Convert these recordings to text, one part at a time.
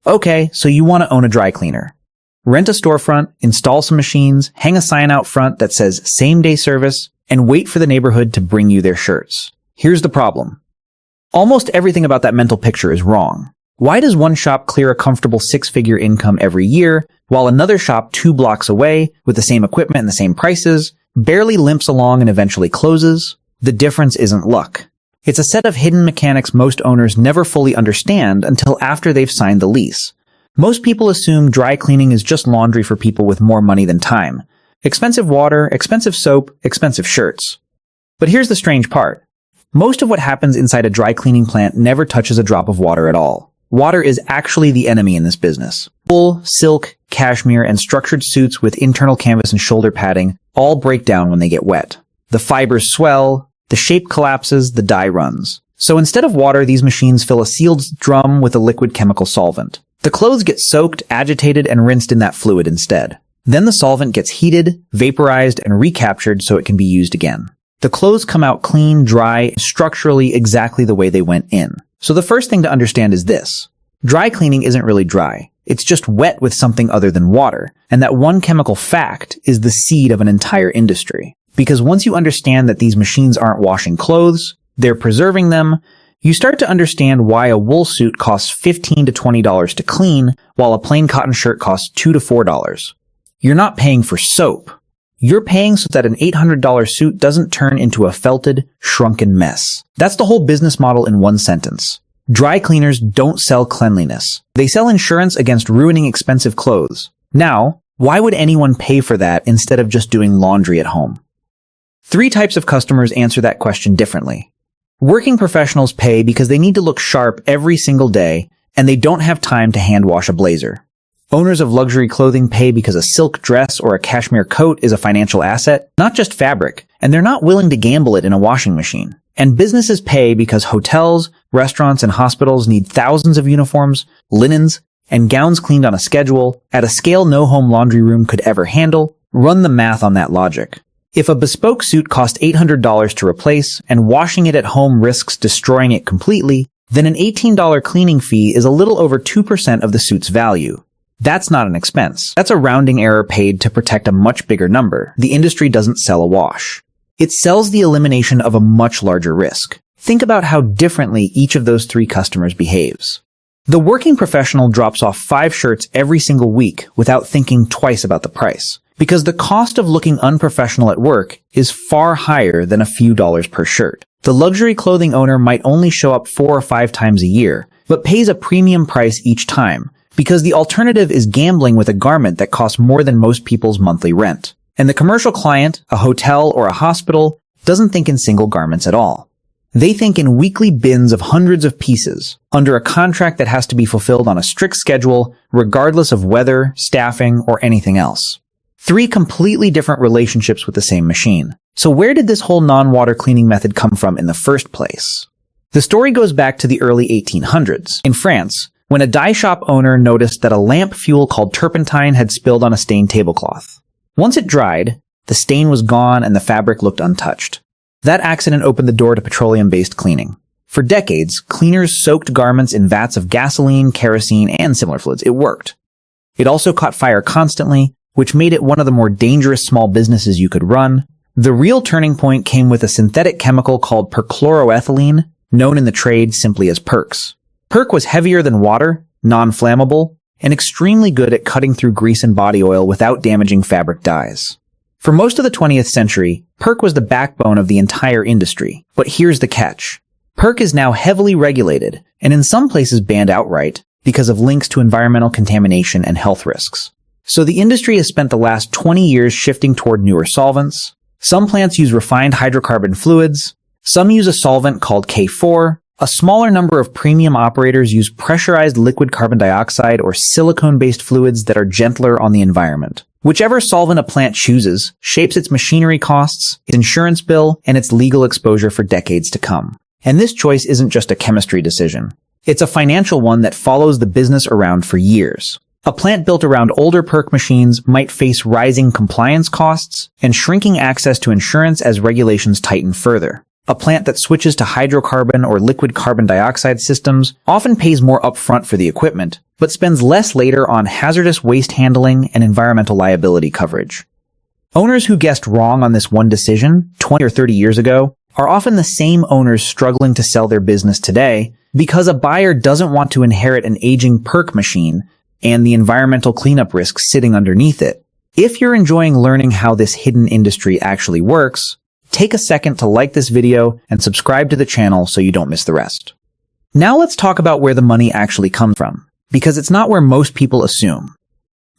Okay, so you want to own a dry cleaner. Rent a storefront, install some machines, hang a sign out front that says same-day service, and wait for the neighborhood to bring you their shirts. Here's the problem. Almost everything about that mental picture is wrong. Why does one shop clear a comfortable six-figure income every year, while another shop 2 blocks away, with the same equipment and the same prices, barely limps along and eventually closes? The difference isn't luck. It's a set of hidden mechanics most owners never fully understand until after they've signed the lease. Most people assume dry cleaning is just laundry for people with more money than time. Expensive water, expensive soap, expensive shirts. But here's the strange part. Most of what happens inside a dry cleaning plant never touches a drop of water at all. Water is actually the enemy in this business. Wool, silk, cashmere, and structured suits with internal canvas and shoulder padding all break down when they get wet. The fibers swell, the shape collapses, the dye runs. So instead of water, these machines fill a sealed drum with a liquid chemical solvent. The clothes get soaked, agitated, and rinsed in that fluid instead. Then the solvent gets heated, vaporized, and recaptured so it can be used again. The clothes come out clean, dry, structurally exactly the way they went in. So the first thing to understand is this. Dry cleaning isn't really dry. It's just wet with something other than water. And that one chemical fact is the seed of an entire industry. Because once you understand that these machines aren't washing clothes, they're preserving them, you start to understand why a wool suit costs $15 to $20 to clean, while a plain cotton shirt costs $2 to $4. You're not paying for soap. You're paying so that an $800 suit doesn't turn into a felted, shrunken mess. That's the whole business model in one sentence. Dry cleaners don't sell cleanliness. They sell insurance against ruining expensive clothes. Now, why would anyone pay for that instead of just doing laundry at home? 3 types of customers answer that question differently. Working professionals pay because they need to look sharp every single day, and they don't have time to hand wash a blazer. Owners of luxury clothing pay because a silk dress or a cashmere coat is a financial asset, not just fabric, and they're not willing to gamble it in a washing machine. And businesses pay because hotels, restaurants, and hospitals need thousands of uniforms, linens, and gowns cleaned on a schedule, at a scale no home laundry room could ever handle. Run the math on that logic. If a bespoke suit costs $800 to replace, and washing it at home risks destroying it completely, then an $18 cleaning fee is a little over 2% of the suit's value. That's not an expense. That's a rounding error paid to protect a much bigger number. The industry doesn't sell a wash. It sells the elimination of a much larger risk. Think about how differently each of those 3 customers behaves. The working professional drops off 5 shirts every single week without thinking twice about the price. Because the cost of looking unprofessional at work is far higher than a few dollars per shirt. The luxury clothing owner might only show up 4 or 5 times a year, but pays a premium price each time, because the alternative is gambling with a garment that costs more than most people's monthly rent. And the commercial client, a hotel or a hospital, doesn't think in single garments at all. They think in weekly bins of hundreds of pieces, under a contract that has to be fulfilled on a strict schedule, regardless of weather, staffing, or anything else. 3 completely different relationships with the same machine. So where did this whole non-water cleaning method come from in the first place? The story goes back to the early 1800s. In France, when a dye shop owner noticed that a lamp fuel called turpentine had spilled on a stained tablecloth. Once it dried, the stain was gone and the fabric looked untouched. That accident opened the door to petroleum-based cleaning. For decades, cleaners soaked garments in vats of gasoline, kerosene, and similar fluids. It worked. It also caught fire constantly, which made it one of the more dangerous small businesses you could run. The real turning point came with a synthetic chemical called perchloroethylene, known in the trade simply as Percs. Perc was heavier than water, non-flammable, and extremely good at cutting through grease and body oil without damaging fabric dyes. For most of the 20th century, Perc was the backbone of the entire industry. But here's the catch. Perc is now heavily regulated, and in some places banned outright, because of links to environmental contamination and health risks. So the industry has spent the last 20 years shifting toward newer solvents. Some plants use refined hydrocarbon fluids. Some use a solvent called K4. A smaller number of premium operators use pressurized liquid carbon dioxide or silicone-based fluids that are gentler on the environment. Whichever solvent a plant chooses shapes its machinery costs, its insurance bill, and its legal exposure for decades to come. And this choice isn't just a chemistry decision. It's a financial one that follows the business around for years. A plant built around older Perc machines might face rising compliance costs and shrinking access to insurance as regulations tighten further. A plant that switches to hydrocarbon or liquid carbon dioxide systems often pays more upfront for the equipment, but spends less later on hazardous waste handling and environmental liability coverage. Owners who guessed wrong on this one decision 20 or 30 years ago are often the same owners struggling to sell their business today because a buyer doesn't want to inherit an aging perk machine and the environmental cleanup risks sitting underneath it. If you're enjoying learning how this hidden industry actually works, take a second to like this video and subscribe to the channel so you don't miss the rest. Now let's talk about where the money actually comes from, because it's not where most people assume.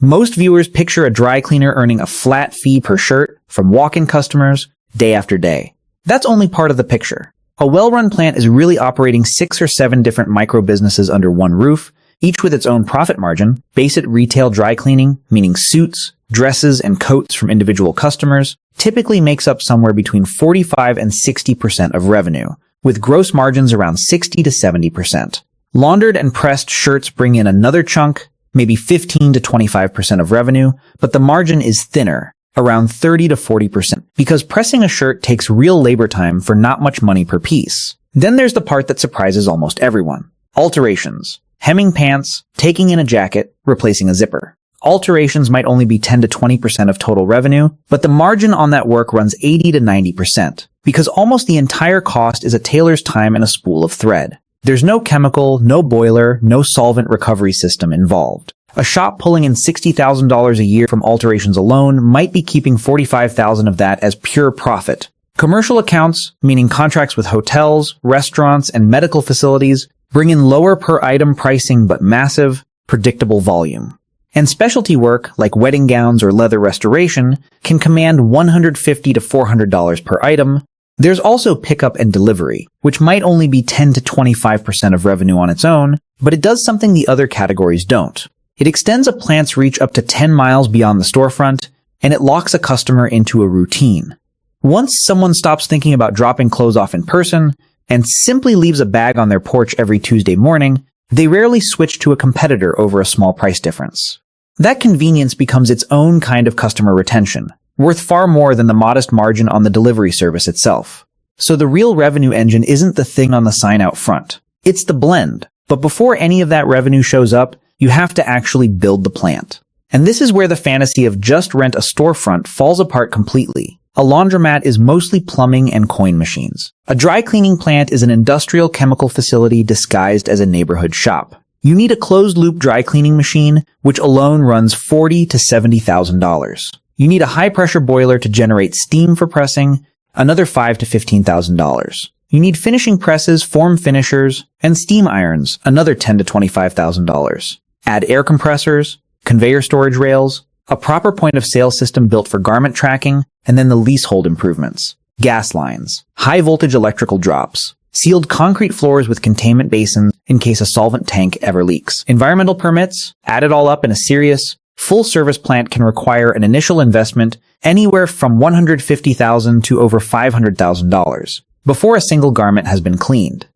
Most viewers picture a dry cleaner earning a flat fee per shirt from walk-in customers day after day. That's only part of the picture. A well-run plant is really operating 6 or 7 different micro-businesses under one roof, each with its own profit margin. Basic retail dry cleaning, meaning suits, dresses, and coats from individual customers, typically makes up somewhere between 45 and 60% of revenue, with gross margins around 60 to 70%. Laundered and pressed shirts bring in another chunk, maybe 15 to 25% of revenue, but the margin is thinner, around 30 to 40%, because pressing a shirt takes real labor time for not much money per piece. Then there's the part that surprises almost everyone. Alterations. Hemming pants, taking in a jacket, replacing a zipper. Alterations might only be 10 to 20% of total revenue, but the margin on that work runs 80 to 90%, because almost the entire cost is a tailor's time and a spool of thread. There's no chemical, no boiler, no solvent recovery system involved. A shop pulling in $60,000 a year from alterations alone might be keeping $45,000 of that as pure profit. Commercial accounts, meaning contracts with hotels, restaurants, and medical facilities, bring in lower per item pricing but massive, predictable volume. And specialty work, like wedding gowns or leather restoration, can command $150 to $400 per item. There's also pickup and delivery, which might only be 10 to 25% of revenue on its own, but it does something the other categories don't. It extends a plant's reach up to 10 miles beyond the storefront, and it locks a customer into a routine. Once someone stops thinking about dropping clothes off in person and simply leaves a bag on their porch every Tuesday morning, they rarely switch to a competitor over a small price difference. That convenience becomes its own kind of customer retention, worth far more than the modest margin on the delivery service itself. So the real revenue engine isn't the thing on the sign out front. It's the blend. But before any of that revenue shows up, you have to actually build the plant. And this is where the fantasy of just rent a storefront falls apart completely. A laundromat is mostly plumbing and coin machines. A dry cleaning plant is an industrial chemical facility disguised as a neighborhood shop. You need a closed-loop dry cleaning machine, which alone runs $40,000 to $70,000. You need a high-pressure boiler to generate steam for pressing, another $5,000 to $15,000. You need finishing presses, form finishers, and steam irons, another $10,000 to $25,000. Add air compressors, conveyor storage rails, a proper point-of-sale system built for garment tracking, and then the leasehold improvements. Gas lines, high-voltage electrical drops, sealed concrete floors with containment basins in case a solvent tank ever leaks. Environmental permits, add it all up, in a serious, full-service plant can require an initial investment anywhere from $150,000 to over $500,000 before a single garment has been cleaned.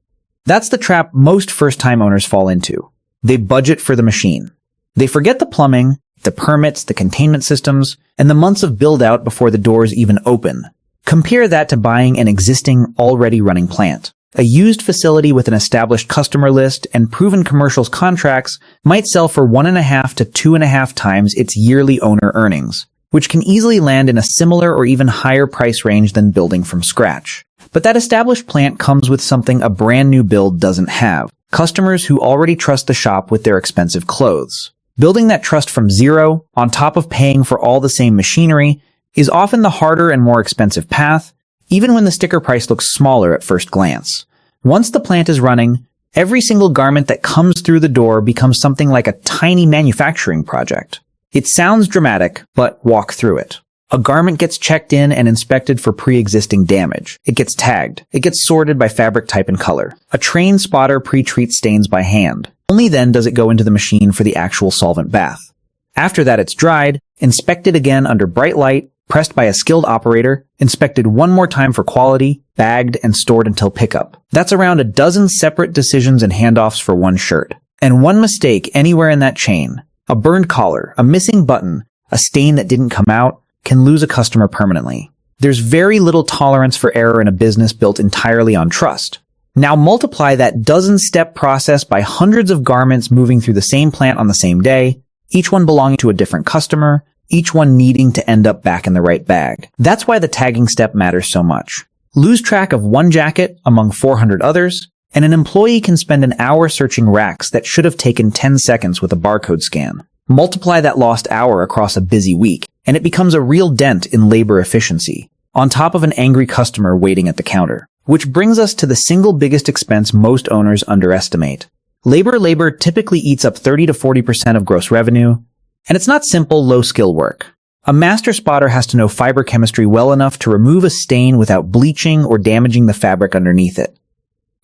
That's the trap most first-time owners fall into. They budget for the machine. They forget the plumbing, the permits, the containment systems, and the months of build-out before the doors even open. Compare that to buying an existing, already running plant. A used facility with an established customer list and proven commercials contracts might sell for 1.5 to 2.5 times its yearly owner earnings, which can easily land in a similar or even higher price range than building from scratch. But that established plant comes with something a brand new build doesn't have: customers who already trust the shop with their expensive clothes. Building that trust from zero, on top of paying for all the same machinery, is often the harder and more expensive path, even when the sticker price looks smaller at first glance. Once the plant is running, every single garment that comes through the door becomes something like a tiny manufacturing project. It sounds dramatic, but walk through it. A garment gets checked in and inspected for pre-existing damage. It gets tagged. It gets sorted by fabric type and color. A trained spotter pre-treats stains by hand. Only then does it go into the machine for the actual solvent bath. After that, it's dried, inspected again under bright light, pressed by a skilled operator, inspected one more time for quality, bagged, and stored until pickup. That's around a dozen separate decisions and handoffs for one shirt. And one mistake anywhere in that chain, a burned collar, a missing button, a stain that didn't come out, can lose a customer permanently. There's very little tolerance for error in a business built entirely on trust. Now multiply that dozen-step process by hundreds of garments moving through the same plant on the same day, each one belonging to a different customer, each one needing to end up back in the right bag. That's why the tagging step matters so much. Lose track of one jacket among 400 others, and an employee can spend an hour searching racks that should have taken 10 seconds with a barcode scan. Multiply that lost hour across a busy week, and it becomes a real dent in labor efficiency, on top of an angry customer waiting at the counter. Which brings us to the single biggest expense most owners underestimate. Labor typically eats up 30 to 40% of gross revenue, and it's not simple, low-skill work. A master spotter has to know fiber chemistry well enough to remove a stain without bleaching or damaging the fabric underneath it.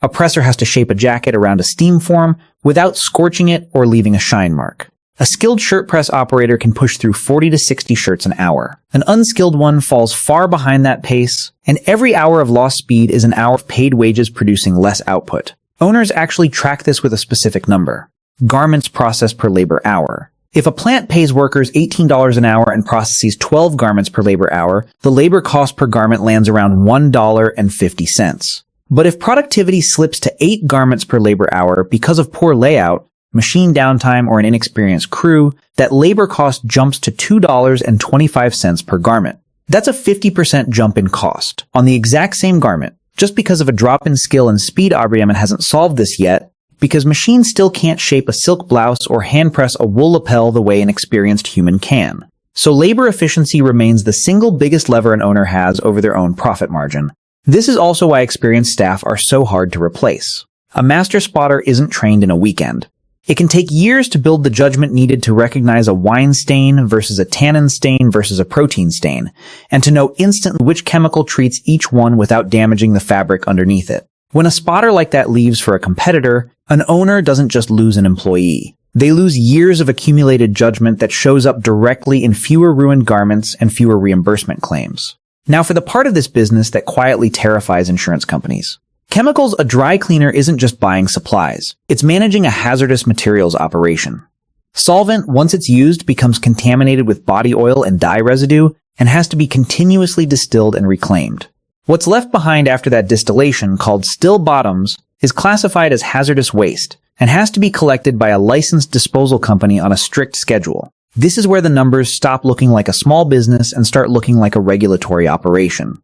A presser has to shape a jacket around a steam form without scorching it or leaving a shine mark. A skilled shirt press operator can push through 40 to 60 shirts an hour. An unskilled one falls far behind that pace, and every hour of lost speed is an hour of paid wages producing less output. Owners actually track this with a specific number: garments processed per labor hour. If a plant pays workers $18 an hour and processes 12 garments per labor hour, the labor cost per garment lands around $1.50. But if productivity slips to 8 garments per labor hour because of poor layout, machine downtime, or an inexperienced crew, that labor cost jumps to $2.25 per garment. That's a 50% jump in cost on the exact same garment. Just because of a drop in skill and speed, IBM hasn't solved this yet, because machines still can't shape a silk blouse or hand press a wool lapel the way an experienced human can. So labor efficiency remains the single biggest lever an owner has over their own profit margin. This is also why experienced staff are so hard to replace. A master spotter isn't trained in a weekend. It can take years to build the judgment needed to recognize a wine stain versus a tannin stain versus a protein stain, and to know instantly which chemical treats each one without damaging the fabric underneath it. When a spotter like that leaves for a competitor, an owner doesn't just lose an employee. They lose years of accumulated judgment that shows up directly in fewer ruined garments and fewer reimbursement claims. Now for the part of this business that quietly terrifies insurance companies. Chemicals, a dry cleaner isn't just buying supplies. It's managing a hazardous materials operation. Solvent, once it's used, becomes contaminated with body oil and dye residue and has to be continuously distilled and reclaimed. What's left behind after that distillation, called still bottoms, is classified as hazardous waste and has to be collected by a licensed disposal company on a strict schedule. This is where the numbers stop looking like a small business and start looking like a regulatory operation.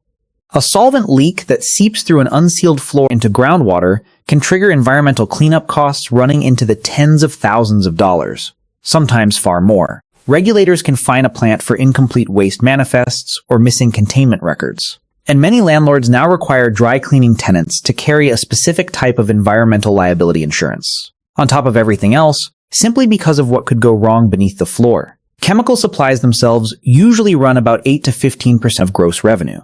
A solvent leak that seeps through an unsealed floor into groundwater can trigger environmental cleanup costs running into the tens of thousands of dollars, sometimes far more. Regulators can fine a plant for incomplete waste manifests or missing containment records. And many landlords now require dry cleaning tenants to carry a specific type of environmental liability insurance, on top of everything else, simply because of what could go wrong beneath the floor. Chemical supplies themselves usually run about 8 to 15% of gross revenue.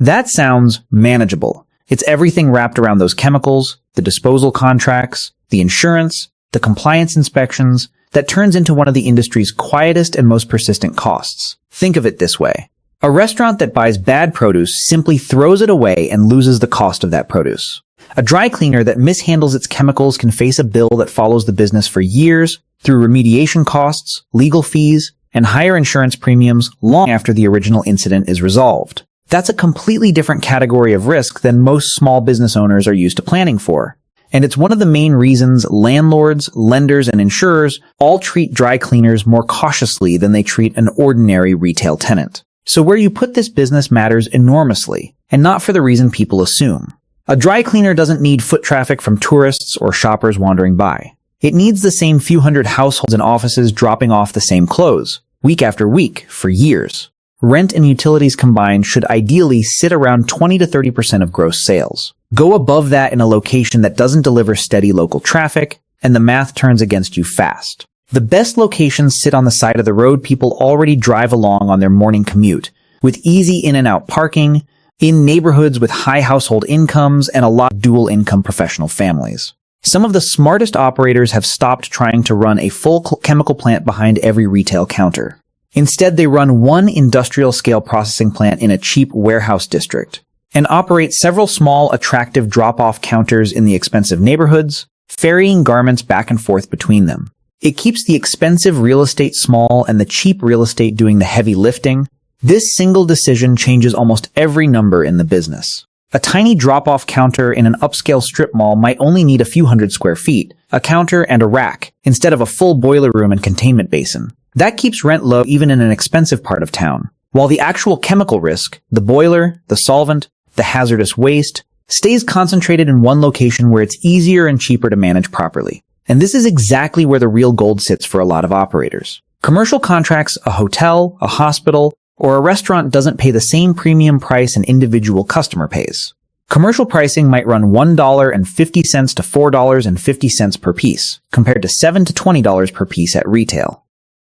That sounds manageable. It's everything wrapped around those chemicals, the disposal contracts, the insurance, the compliance inspections, that turns into one of the industry's quietest and most persistent costs. Think of it this way. A restaurant that buys bad produce simply throws it away and loses the cost of that produce. A dry cleaner that mishandles its chemicals can face a bill that follows the business for years through remediation costs, legal fees, and higher insurance premiums long after the original incident is resolved. That's a completely different category of risk than most small business owners are used to planning for. And it's one of the main reasons landlords, lenders, and insurers all treat dry cleaners more cautiously than they treat an ordinary retail tenant. So where you put this business matters enormously, and not for the reason people assume. A dry cleaner doesn't need foot traffic from tourists or shoppers wandering by. It needs the same few hundred households and offices dropping off the same clothes, week after week, for years. Rent and utilities combined should ideally sit around 20 to 30% of gross sales. Go above that in a location that doesn't deliver steady local traffic, and the math turns against you fast. The best locations sit on the side of the road people already drive along on their morning commute, with easy in and out parking, in neighborhoods with high household incomes and a lot of dual-income professional families. Some of the smartest operators have stopped trying to run a full chemical plant behind every retail counter. Instead, they run one industrial-scale processing plant in a cheap warehouse district, and operate several small, attractive drop-off counters in the expensive neighborhoods, ferrying garments back and forth between them. It keeps the expensive real estate small and the cheap real estate doing the heavy lifting, This single decision changes almost every number in the business. A tiny drop-off counter in an upscale strip mall might only need a few hundred square feet, a counter and a rack, instead of a full boiler room and containment basin. That keeps rent low even in an expensive part of town. While the actual chemical risk, the boiler, the solvent, the hazardous waste, stays concentrated in one location where it's easier and cheaper to manage properly. And this is exactly where the real gold sits for a lot of operators. Commercial contracts, a hotel, a hospital, or a restaurant doesn't pay the same premium price an individual customer pays. Commercial pricing might run $1.50 to $4.50 per piece, compared to $7 to $20 per piece at retail.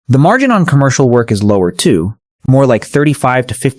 The margin on commercial work is lower too, more like 35 to 50